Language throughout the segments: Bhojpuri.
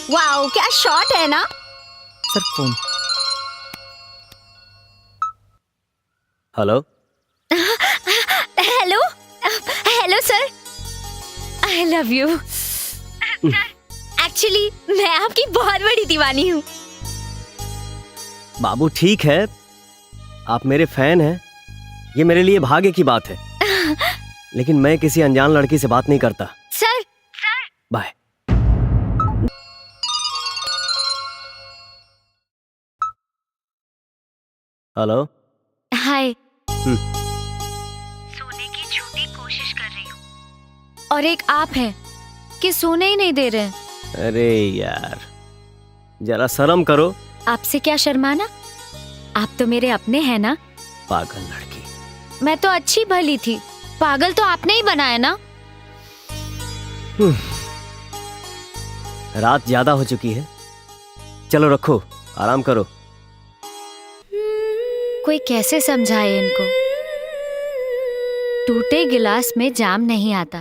वाओ क्या शॉट है ना। Sir phone. Hello hello hello sir, I love you. Actually मैं आपकी बहुत बड़ी दीवानी हूँ। बाबू ठीक है, आप मेरे फैन हैं, ये मेरे लिए भाग्य की बात है। लेकिन मैं किसी अनजान लड़की से बात नहीं करता। सर बाय। Hello hi. सोने की झूठी कोशिश कर रही हूँ और एक आप हैं कि सोने ही नहीं दे रहे हैं। अरे यार जरा शर्म करो। आपसे क्या शर्माना, आप तो मेरे अपने हैं ना। पागल लड़की। मैं तो अच्छी भली थी, पागल तो आपने ही बनाया ना। रात ज्यादा हो चुकी है, चलो रखो, आराम करो। कोई कैसे समझाए इनको, टूटे गिलास में जाम नहीं आता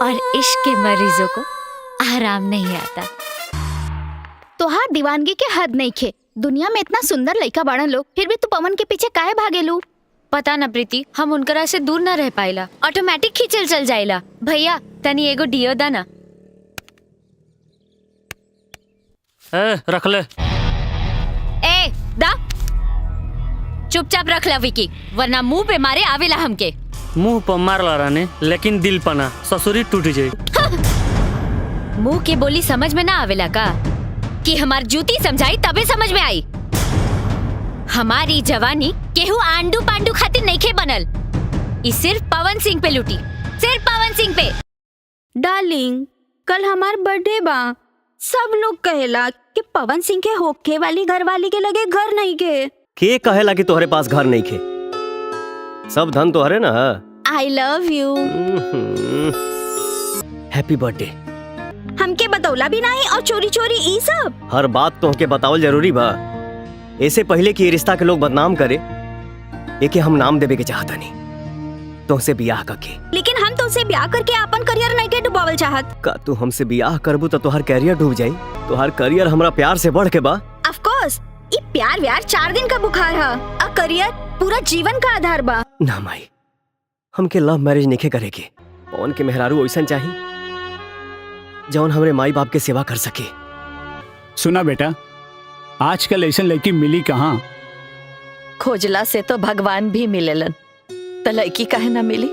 और इश्क के मरीजों को आराम नहीं आता। तोहार दीवानगी के हद नहीं खे। दुनिया में इतना सुंदर लड़का बाड़न लोग, फिर भी तू पवन के पीछे काहे भागेलू? पता न प्रीति, हम उनकरा से दूर न रह पाइला, ऑटोमेटिक खींचल चल जाइला। भैया तनी एगो डियो दा ना। रख ले। ए दा, चुपचाप रख ला विकी, वरना मुंह पे मारे आवेला हमके। मुंह पर मार ला रानी, लेकिन दिल पना ससुरी टूट जाये। मुंह के बोली समझ में ना आवेला का कि हमार जूती समझाई तबे समझ में आई। हमारी जवानी केहू आंडू पांडू खातिर नहीं खे बनल, ई सिर्फ पवन सिंह पे लुटी, सिर्फ पवन सिंह पे। डार्लिंग, कल हमार बर्थडे बा। सब लोग कहेला कि पवन सिंह के होखे वाली घरवाली के लगे घर नहीं के कहेला कि तोहरे पास घर नहीं खे, सब धन तोहरे ना। आई लव यू। Happy birthday. हमके बतौला भी नहीं और चोरी चोरी ई सब। हर बात तोहके बतावल जरूरी बा। ऐसे पहले कि ये रिश्ता के लोग बदनाम करे, एके हम नाम देवे के चाहता नहीं, तुमसे बियाह करके। लेकिन हम तुमसे ब्याह करके अपन करियर नहीं के डुबावल चाहत। का तू हमसे बियाह करबू तो तोहर करियर डूब जाई। तोहर करियर हमरा प्यार से बढ़ के बा। ऑफ कोर्स, ई प्यार व्यार 4 दिन का बुखार है, और करियर पूरा जीवन का आधार बा। ना माई, हमके लव मैरिज नहीं करे के। पवन के मेहरारू ऐसा चाहिए जौन हमरे माई बाप के सेवा कर सके। सुना बेटा, आजकल ऐसा लड़की मिली कहाँ? खोजला से तो भगवान भी मिलेलन, तो लड़की काहे ना मिली?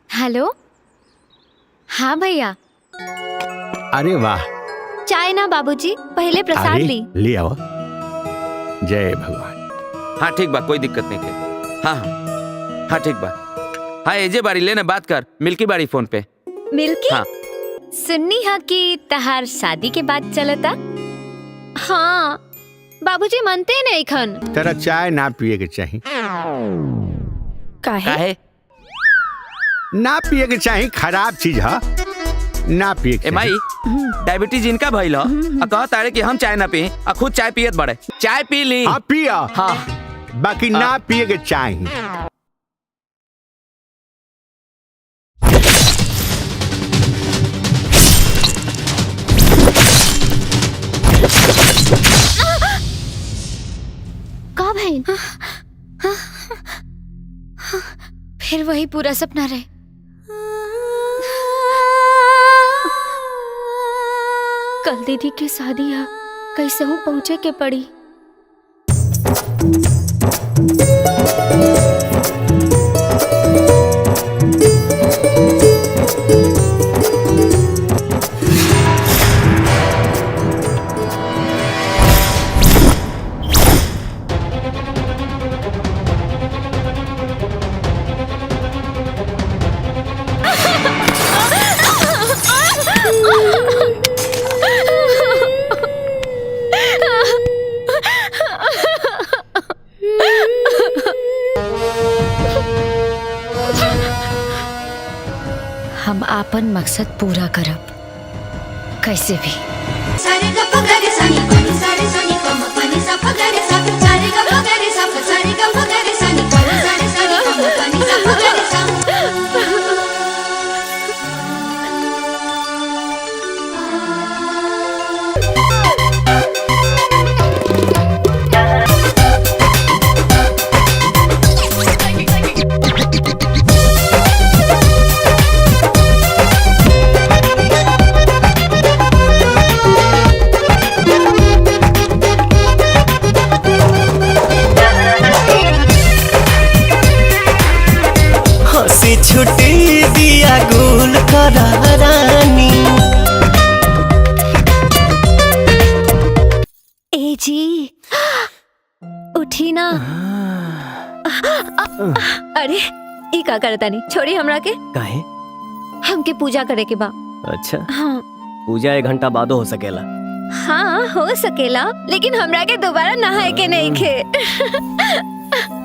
हेलो, हाँ भैया। अरे वाह, चाय ना बाबूजी, पहले प्रसाद अरे ली। ले आओ। जय भगवान। हाँ ठीक बा, कोई दिक्कत नहीं है। हाँ हाँ हाँ ठीक बा। हाँ एजे बारी लेना बात कर, मिल्की बारी फोन पे। मिल्की? हाँ। सुन्नी हा कि तहार शादी के बाद चलता। हाँ बाबूजी मानते नहीं खन। तेरा चाय ना पिए के चाहिए। काहे? ना पिए के चाहिए, खराब चीज है, ना पिए के। ए माई, डायबिटीज इनका भइल ह, आ कहत तारे कि हम चाय ना पी, आ खुद चाय पियत बड़े। चाय पी ली। हाँ पिया। हाँ बाकी ना पिए के चाहिए। का भाई? फिर वही पूरा सपना रहे। कल दीदी की शादी है, कैसे हूँ पहुँचे के पड़ी। हम आपन मकसद पूरा करब कैसे भी। सारे गप्पा करे सानी, सारे सानी। हंसी छुट्टी दिया गुल करा रानी। ए जी उठी ना। अरे ई का करता नहीं, छोड़ी हमरा के। काहे? हमके पूजा करे के बा। अच्छा, हाँ पूजा 1 घंटा बादो हो सकेला। हाँ हो सकेला, लेकिन हमरा के दोबारा नहाए के नहीं खे।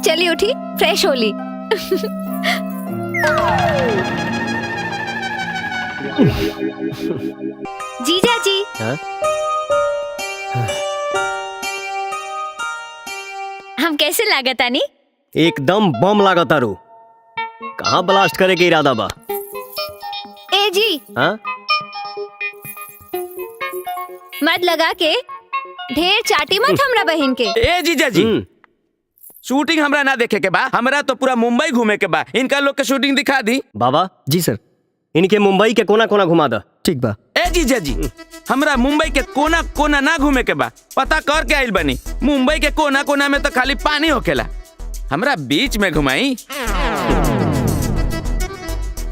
चली उठी, फ्रेश होली। जीजा जी। हाँ? हम कैसे लागत आनी? एकदम बम लागता रू। कहाँ ब्लास्ट करे के इरादा बा? ए जी हाँ? मत लगा के ढेर चाटी मत हमरा बहन के। ए जीजा जी, शूटिंग हमरा ना देखे के बा, हमरा तो पूरा मुंबई घूमे के बा। इनका लोग के शूटिंग दिखा दी। बाबा जी सर। इनके मुंबई के कोना कोना घुमा दा। ठीक बा। ए जीजा जी, हमरा मुंबई के कोना कोना ना घूमे के बा, पता कर के आइल बनी। मुंबई के कोना कोना में तो खाली पानी होकेला, हमरा बीच में घुमाई।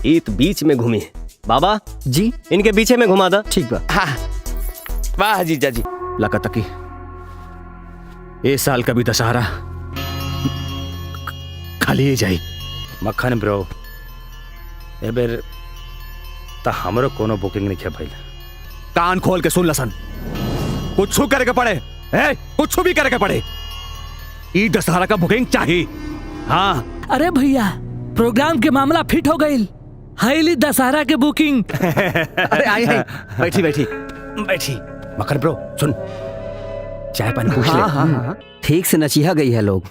ईत बीच में घूमी। बाबा जी इनके बीचे में घुमा दा। ठीक बा। हाँ वाह जीजा जी। लगा तकी ए साल का भी दशहरा खाली ही जाई। मक्खन ब्रो, ए बेर त हमरो कोनो बुकिंग नहीं है भाई। कान खोल के सुन लसन, कुछ करे के पड़े, कुछ भी करे के पड़े, ई दशहरा का बुकिंग चाहिए। हाँ अरे भैया, प्रोग्राम के मामला फिट हो गई। हाईली दशहरा के बुकिंग। अरे आई बैठी बैठी बैठी। मक्खन ब्रो सुन, चाय पानी पूछ ले। हाँ। ठीक से नचिहा गई है लोग।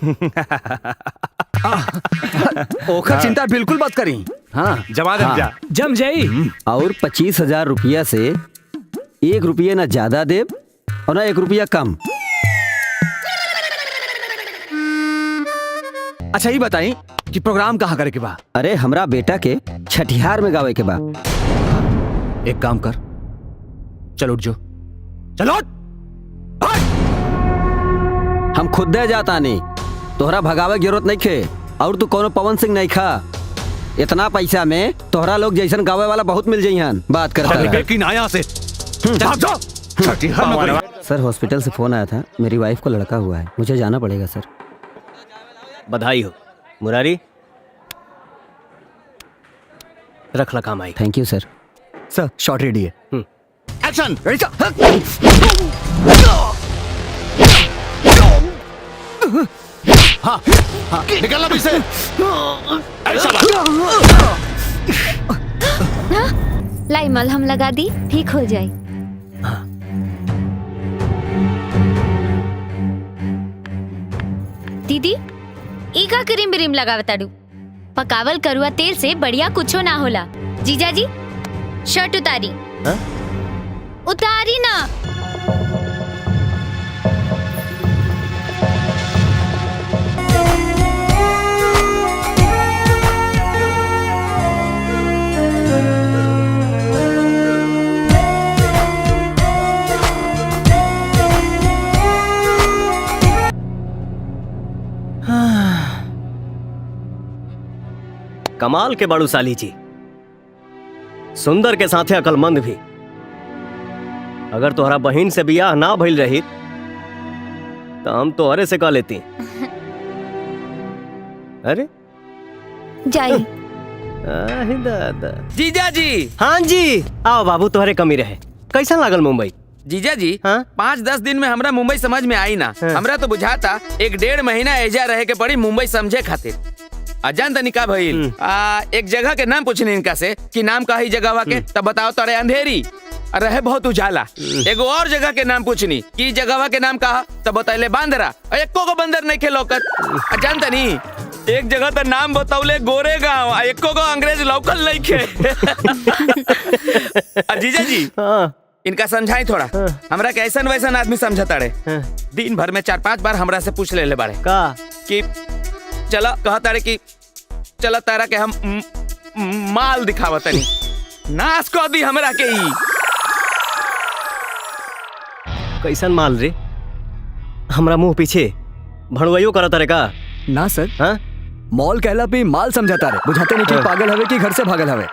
ओखर चिंता बिल्कुल मत करी। हाँ जमा दे जा। जम जाई। और 25,000 रुपया से 1 रुपया ना ज्यादा दे और ना 1 रुपया कम। अच्छा ये बताई कि प्रोग्राम कहाँ करे के बा? अरे हमरा बेटा के छठिहार में गावे के बा। एक काम कर, चलो उठ जो, चलो। हम खुद दे जाता नहीं, तोहरा भगावे की जरूरत नहीं खे। और तू कोनो पवन सिंह नहीं खा। इतना पैसा में तोहरा लोग जैसन गावे वाला बहुत मिल जाइहन। बात करता है। सर हॉस्पिटल से फोन आया था, मेरी वाइफ को लड़का हुआ है, मुझे जाना पड़ेगा सर। बधाई हो मुरारी, रख ला काम आई। Thank you sir. Sir shot ready है। Action ready. हाँ हाँ निकलना भी से। लाई मलहम लगा दी, ठीक हो जाए। दीदी ई का क्रीम ब्रीम लगावताड़ू? पकावल करुआ तेल से बढ़िया कुछो ना होला। जीजा जी शर्ट उतारी। हा? उतारी ना। कमाल के बाड़ू साली जी, सुंदर के साथे अकलमंद भी। अगर तोहरा बहन से बियाह ना भइल रही तो हम तोहरे से कह लेती। अरे जाई। दादा। जीजा जी। हाँ जी, आओ बाबू, तोहरे कमी रहे। कैसा लागल मुंबई? जीजा जी, 5-10 दिन में हमरा मुंबई समझ में आई ना। हमरा तो बुझाता 1-1.5 महीना एजा रहे के पड़ी मुंबई समझे खातिर। अजान तनी का भइल, एक जगह के नाम पूछनी इनका से कि नाम का ही जगह के, तब बताओ तोरे अंधेरी रहे बहुत उजाला। एगो और जगह के नाम पूछनी कि जगह के नाम कहा, तब बताइले बांदरा। एको को बंदर नहीं खे लौकत। अजान तनी एक जगह तो नाम बताउले गोरेगांव, एको को अंग्रेज लौकल नहीं खे। जीजा जी इनका समझाई थोड़ा। हमरा के ऐसा वैसा आदमी समझता रे। दिन भर में 4-5 बार हमरा से पूछ ले बारे का कि चला कहता रे कि चला तारा के हम माल दिखावत तनी। नाश कर दी हमरा के ई। कैसन माल रे? हमरा मुंह पीछे भड़वइयो करत रे का? ना सर, हाँ? मॉल कहला पे माल समझाता रे, बुझाते नहीं कि पागल हवे कि घर से भागल हवे।